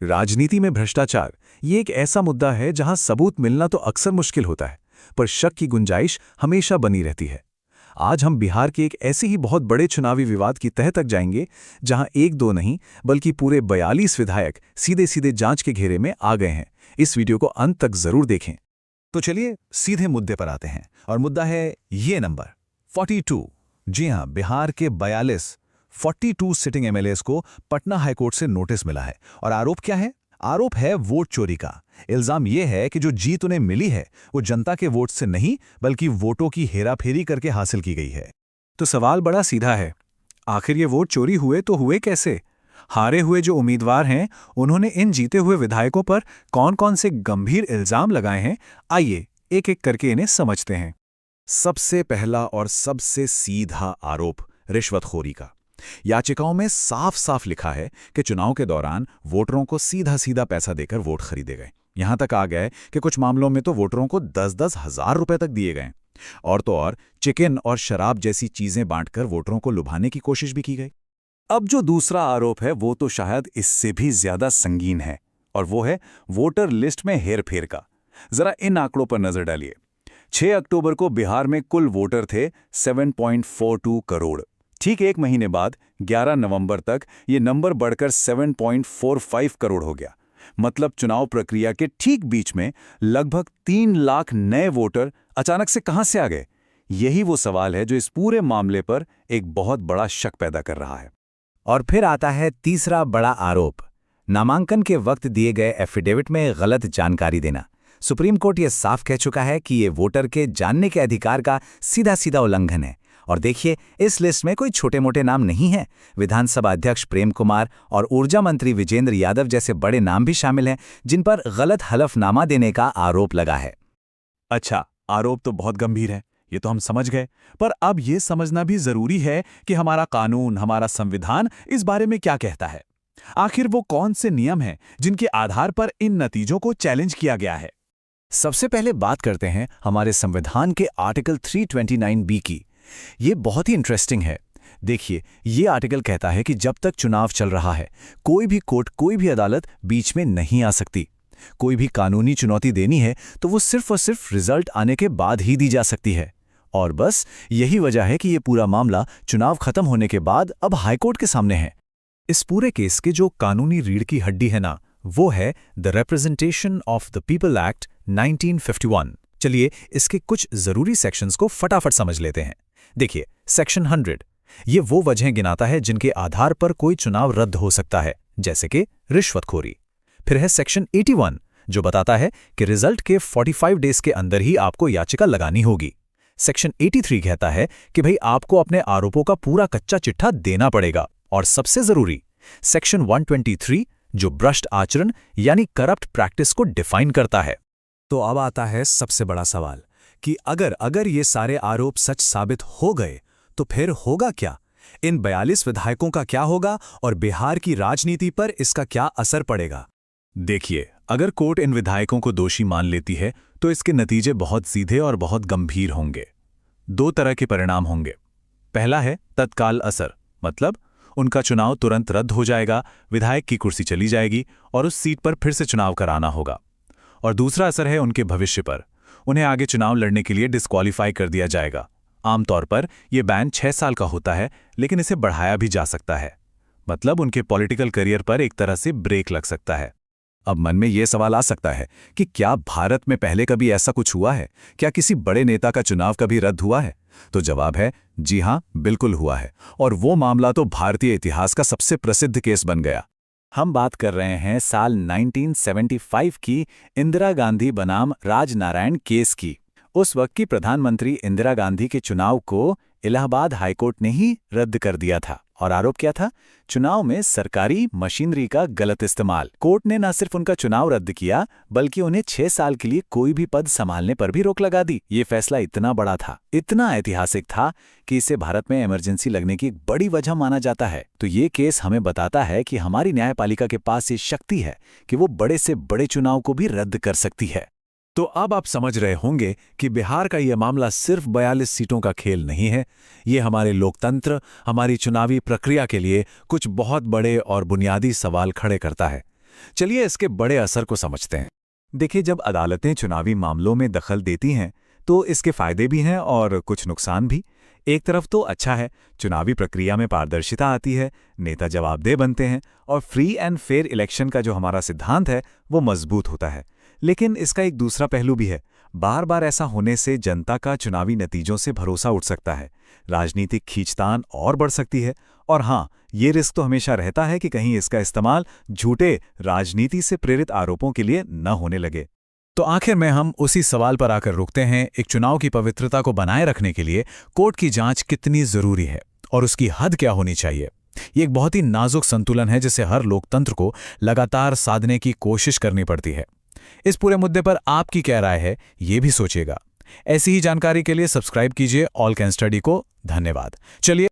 राजनीति में भ्रष्टाचार ये एक ऐसा मुद्दा है जहां सबूत मिलना तो अक्सर मुश्किल होता है, पर शक की गुंजाइश हमेशा बनी रहती है। आज हम बिहार के एक ऐसे ही बहुत बड़े चुनावी विवाद की तह तक जाएंगे, जहां एक दो नहीं बल्कि पूरे 42 विधायक सीधे सीधे जांच के घेरे में आ गए हैं। इस वीडियो को अंत तक जरूर देखें। तो चलिए सीधे मुद्दे पर आते हैं, और मुद्दा है ये नंबर 42। जी हां, बिहार के 42 सिटिंग एमएलएस को पटना हाईकोर्ट से नोटिस मिला है। और आरोप क्या है? आरोप है वोट चोरी का। इल्जाम यह है कि जो जीत उन्हें मिली है वो जनता के वोट से नहीं बल्कि वोटों की हेराफेरी करके हासिल की गई है। तो सवाल बड़ा सीधा है, आखिर ये वोट चोरी हुए तो हुए कैसे? हारे हुए जो उम्मीदवार हैं उन्होंने इन जीते हुए विधायकों पर कौन कौन से गंभीर इल्जाम लगाए हैं? आइए एक एक करके इन्हें समझते हैं। सबसे पहला और सबसे सीधा आरोप रिश्वतखोरी का। याचिकाओं में साफ साफ लिखा है कि चुनाव के दौरान वोटरों को सीधा सीधा पैसा देकर वोट खरीदे गए। यहां तक आ गए कि कुछ मामलों में तो वोटरों को 10-10 हजार रुपए तक दिए गए। और तो और चिकन और शराब जैसी चीजें बांटकर वोटरों को लुभाने की कोशिश भी की गई। अब जो दूसरा आरोप है वो तो शायद इससे भी ज्यादा संगीन है, और वो है वोटर लिस्ट में हेरफेर का। जरा इन आंकड़ों पर नजर डालिए। 6 अक्टूबर को बिहार में कुल वोटर थे 7.42 करोड़। ठीक एक महीने बाद 11 नवंबर तक ये नंबर बढ़कर 7.45 करोड़ हो गया। मतलब चुनाव प्रक्रिया के ठीक बीच में लगभग 3 लाख नए वोटर अचानक से कहां से आ गए? यही वो सवाल है जो इस पूरे मामले पर एक बहुत बड़ा शक पैदा कर रहा है। और फिर आता है तीसरा बड़ा आरोप, नामांकन के वक्त दिए गए एफिडेविट में गलत जानकारी देना। सुप्रीम कोर्ट ये साफ कह चुका है कि ये वोटर के जानने के अधिकार का सीधा सीधा उल्लंघन है। और देखिए, इस लिस्ट में कोई छोटे मोटे नाम नहीं है। विधानसभा अध्यक्ष प्रेम कुमार और ऊर्जा मंत्री विजेंद्र यादव जैसे बड़े नाम भी शामिल हैं, जिन पर गलत हलफनामा देने का आरोप लगा है। अच्छा, आरोप तो बहुत गंभीर है, ये तो हम समझ गए, पर अब ये समझना भी जरूरी है कि हमारा कानून, हमारा संविधान इस बारे में क्या कहता है। आखिर वो कौन से नियम हैं जिनके आधार पर इन नतीजों को चैलेंज किया गया है? सबसे पहले बात करते हैं हमारे संविधान के आर्टिकल 329B की। ये बहुत ही इंटरेस्टिंग है। देखिए, ये आर्टिकल कहता है कि जब तक चुनाव चल रहा है, कोई भी कोर्ट, कोई भी अदालत बीच में नहीं आ सकती। कोई भी कानूनी चुनौती देनी है तो वो सिर्फ और सिर्फ रिजल्ट आने के बाद ही दी जा सकती है। और बस यही वजह है कि ये पूरा मामला चुनाव खत्म होने के बाद अब हाईकोर्ट के सामने है। इस पूरे केस के जो कानूनी रीढ़ की हड्डी है ना, वो है the representation of the people act 1951। चलिए इसके कुछ जरूरी सेक्शंस को फटाफट समझ लेते हैं। देखिए, सेक्शन 100 ये वो वजहें गिनाता है जिनके आधार पर कोई चुनाव रद्द हो सकता है, जैसे कि रिश्वतखोरी। फिर है सेक्शन 81 जो बताता है कि रिजल्ट के 45 डेज के अंदर ही आपको याचिका लगानी होगी। सेक्शन 83 कहता है कि भाई आपको अपने आरोपों का पूरा कच्चा चिट्ठा देना पड़ेगा। और सबसे जरूरी सेक्शन 123 जो भ्रष्ट आचरण यानी करप्ट प्रैक्टिस को डिफाइन करता है। तो अब आता है सबसे बड़ा सवाल कि अगर ये सारे आरोप सच साबित हो गए तो फिर होगा क्या? इन 42 विधायकों का क्या होगा और बिहार की राजनीति पर इसका क्या असर पड़ेगा? देखिए, अगर कोर्ट इन विधायकों को दोषी मान लेती है तो इसके नतीजे बहुत सीधे और बहुत गंभीर होंगे। 2 तरह के परिणाम होंगे। पहला है तत्काल असर, मतलब उनका चुनाव तुरंत रद्द हो जाएगा, विधायक की कुर्सी चली जाएगी और उस सीट पर फिर से चुनाव कराना होगा। और दूसरा असर है उनके भविष्य पर, उन्हें आगे चुनाव लड़ने के लिए डिस्क्वालीफाई कर दिया जाएगा। आमतौर पर यह बैन 6 साल का होता है, लेकिन इसे बढ़ाया भी जा सकता है। मतलब उनके पॉलिटिकल करियर पर एक तरह से ब्रेक लग सकता है। अब मन में यह सवाल आ सकता है कि क्या भारत में पहले कभी ऐसा कुछ हुआ है? क्या किसी बड़े नेता का चुनाव कभी रद्द हुआ है? तो जवाब है जी हां, बिल्कुल हुआ है। और वो मामला तो भारतीय इतिहास का सबसे प्रसिद्ध केस बन गया। हम बात कर रहे हैं साल 1975 की इंदिरा गांधी बनाम राजनारायण केस की। उस वक्त की प्रधानमंत्री इंदिरा गांधी के चुनाव को इलाहाबाद हाईकोर्ट ने ही रद्द कर दिया था। और आरोप क्या था? चुनाव में सरकारी मशीनरी का गलत इस्तेमाल। कोर्ट ने न सिर्फ उनका चुनाव रद्द किया, बल्कि उन्हें 6 साल के लिए कोई भी पद संभालने पर भी रोक लगा दी। ये फैसला इतना बड़ा था, इतना ऐतिहासिक था कि इसे भारत में इमरजेंसी लगने की एक बड़ी वजह माना जाता है। तो ये केस हमें बताता है कि हमारी न्यायपालिका के पास ये शक्ति है कि वो बड़े से बड़े चुनाव को भी रद्द कर सकती है। तो अब आप समझ रहे होंगे कि बिहार का यह मामला सिर्फ 42 सीटों का खेल नहीं है। ये हमारे लोकतंत्र, हमारी चुनावी प्रक्रिया के लिए कुछ बहुत बड़े और बुनियादी सवाल खड़े करता है। चलिए इसके बड़े असर को समझते हैं। देखिए, जब अदालतें चुनावी मामलों में दखल देती हैं तो इसके फायदे भी हैं और कुछ नुकसान भी। एक तरफ तो अच्छा है, चुनावी प्रक्रिया में पारदर्शिता आती है, नेता जवाबदेह बनते हैं और फ्री एंड फेयर इलेक्शन का जो हमारा सिद्धांत है वो मजबूत होता है। लेकिन इसका एक दूसरा पहलू भी है। बार बार ऐसा होने से जनता का चुनावी नतीजों से भरोसा उठ सकता है, राजनीतिक खींचतान और बढ़ सकती है। और हाँ, ये रिस्क तो हमेशा रहता है कि कहीं इसका इस्तेमाल झूठे राजनीति से प्रेरित आरोपों के लिए न होने लगे। तो आखिर में हम उसी सवाल पर आकर रुकते हैं, एक चुनाव की पवित्रता को बनाए रखने के लिए कोर्ट की जांच कितनी जरूरी है और उसकी हद क्या होनी चाहिए। ये एक बहुत ही नाजुक संतुलन है जिसे हर लोकतंत्र को लगातार साधने की कोशिश करनी पड़ती है। इस पूरे मुद्दे पर आपकी क्या राय है, ये भी सोचिएगा। ऐसी ही जानकारी के लिए सब्सक्राइब कीजिए ऑल कैन स्टडी को। धन्यवाद। चलिए